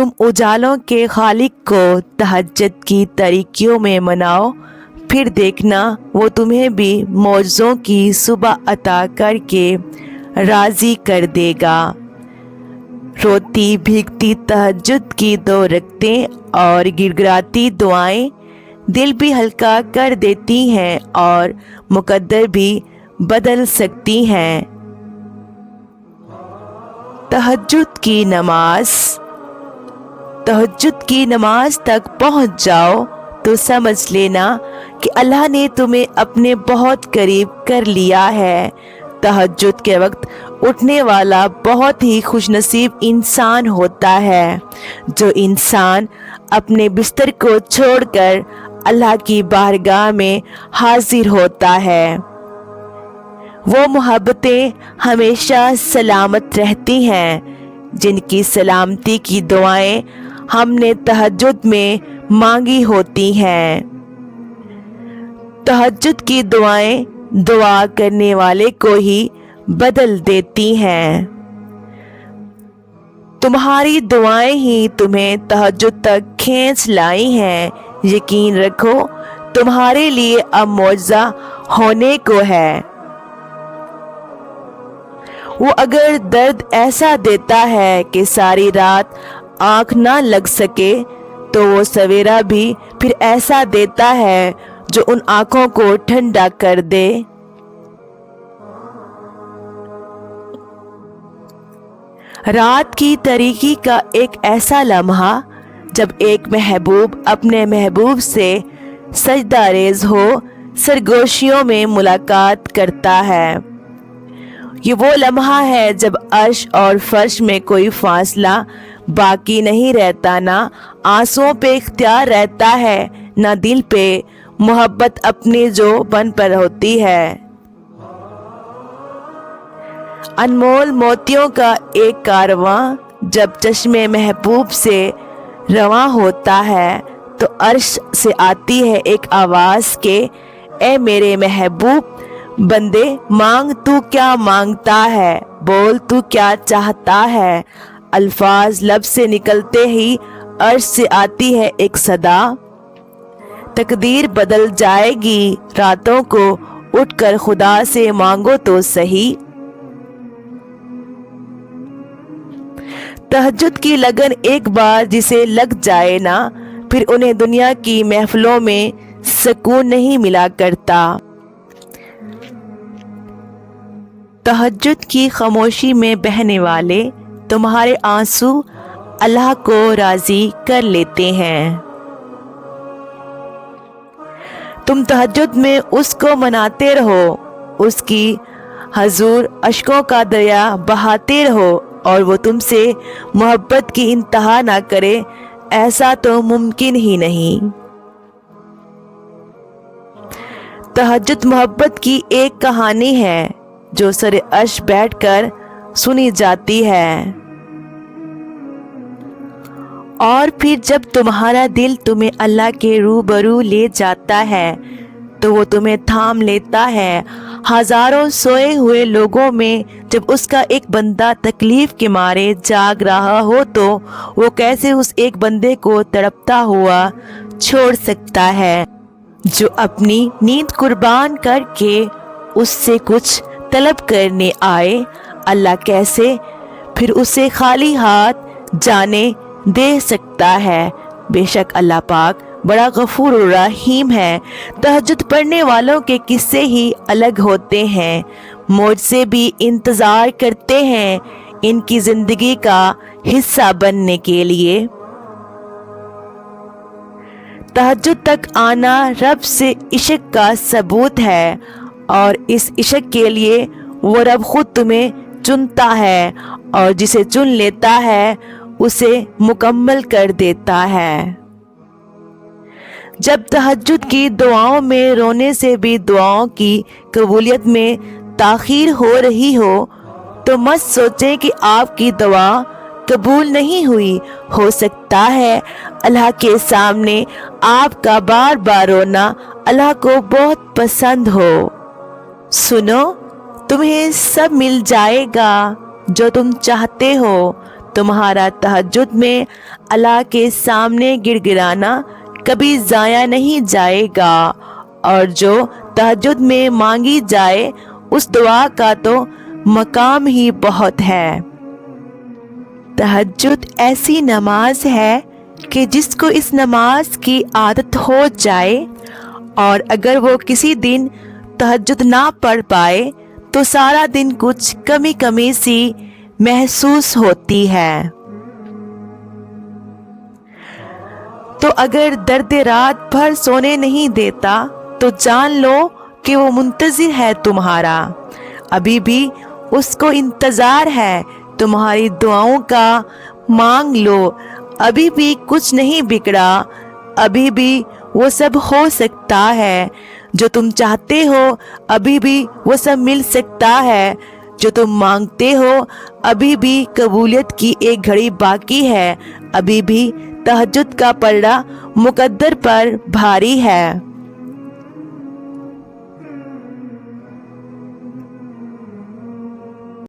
तुम उजालों के खालिक को तहज्जुद की तारीकियों में मनाओ, फिर देखना वो तुम्हें भी मौजों की सुबह अता करके राज़ी कर देगा। रोती भीगती तहज्जुद की 2 रकतें और गिड़गिड़ाती दुआएं दिल भी हल्का कर देती हैं और मुकद्दर भी बदल सकती हैं। तहज्जुद की नमाज तक पहुंच जाओ तो समझ लेना कि अल्लाह ने तुम्हें अपने बहुत करीब कर लिया है। तहज्जुद के वक्त उठने वाला बहुत ही खुशनसीब इंसान होता है, जो इंसान अपने बिस्तर को छोड़कर अल्लाह की बारगाह में हाजिर होता है। वो मोहब्बतें हमेशा सलामत रहती हैं जिनकी सलामती की दुआएं हमने तहज्जुद में मांगी होती हैं। तहज्जुद की दुआएं दुआ करने वाले को ही बदल देती हैं। तुम्हारी दुआएं ही तुम्हें तहज्जुद तक खींच लाई हैं। यकीन रखो, तुम्हारे लिए अब मौजज़ा होने को है। वो अगर दर्द ऐसा देता है कि सारी रात आँख ना लग सके, तो वो सवेरा भी फिर ऐसा देता है जो उन आँखों को ठंडा कर दे। रात की तारीकी का एक ऐसा लम्हा जब एक महबूब अपने महबूब से सजदा रेज़ हो सरगोशियों में मुलाकात करता है। ये वो लम्हा है जब अर्श और फर्श में कोई फासला बाकी नहीं रहता, ना आंसुओं पे इख्तियार रहता है, ना दिल पे मोहब्बत अपनी जो बन पर होती है। अनमोल मोतियों का एक कारवां जब चश्मे महबूब से रवां होता है, तो अर्श से आती है एक आवाज़ के, ए मेरे महबूब बंदे, मांग तू क्या मांगता है, बोल तू क्या चाहता है। अल्फाज लब से निकलते ही अर्श से आती है एक सदा, तकदीर बदल जाएगी रातों को उठकर खुदा से मांगो तो सही। तहज्जुद की लगन एक बार जिसे लग जाए ना, फिर उन्हें दुनिया की महफिलों में सुकून नहीं मिला करता। तहज्जुद की खामोशी में बहने वाले तुम्हारे आंसू अल्लाह को राज़ी कर लेते हैं। तुम तहज्जुद में उसको मनाते रहो, उसकी हजूर अश्कों का दरिया बहाते रहो, और वो तुमसे मोहब्बत की इंतहा ना करे, ऐसा तो मुमकिन ही नहीं। तहज्जुद मोहब्बत की एक कहानी है जो सरे अर्श बैठकर सुनी जाती है, और फिर जब तुम्हारा दिल तुम्हें अल्लाह के रूबरू ले जाता है तो वो तुम्हें थाम लेता है। हजारों सोए हुए लोगों में जब उसका एक बंदा तकलीफ के मारे जाग रहा हो, तो वो कैसे उस एक बंदे को तड़पता हुआ छोड़ सकता है जो अपनी नींद कुर्बान करके उससे कुछ तलब करने आए। अल्लाह कैसे फिर उसे खाली हाथ जाने दे सकता है। बेशक अल्लाह पाक बड़ा गफूर और रहीम है। तहज्जुद पढ़ने वालों के किस्से ही अलग होते हैं, मुझसे भी इंतज़ार करते हैं इनकी ज़िंदगी का हिस्सा बनने के लिए। तहज्जुद तक आना रब से इश्क का सबूत है, और इस इश्क के लिए वो रब खुद तुम्हें चुनता है, और जिसे चुन लेता है उसे मुकम्मल कर देता है। जब तहज्जुद की दुआओं में रोने से भी दुआओं की कबूलियत में ताख़ीर हो रही हो, तो मत सोचें कि आपकी दुआ कबूल नहीं हुई। हो सकता है अल्लाह के सामने आपका बार बार रोना अल्लाह को बहुत पसंद हो। सुनो, तुम्हें सब मिल जाएगा जो तुम चाहते हो। تمہارا تہجد میں اللہ کے سامنے گڑ گڑانا کبھی ضائع نہیں جائے گا، اور جو تہجد میں مانگی جائے اس دعا کا تو مقام ہی بہت ہے۔ تہجد ایسی نماز ہے کہ جس کو اس نماز کی عادت ہو جائے اور اگر وہ کسی دن تہجد نہ پڑھ پائے تو سارا دن کچھ کمی کمی سی محسوس ہوتی ہے۔ تو اگر درد رات بھر سونے نہیں دیتا تو جان لو کہ وہ منتظر ہے تمہارا، ابھی بھی اس کو انتظار ہے تمہاری دعاؤں کا، مانگ لو، ابھی بھی کچھ نہیں بگڑا، ابھی بھی وہ سب ہو سکتا ہے جو تم چاہتے ہو، ابھی بھی وہ سب مل سکتا ہے جو تم مانگتے ہو، ابھی بھی قبولیت کی ایک گھڑی باقی ہے، ابھی بھی تہجد کا پلڑا مقدر پر بھاری ہے۔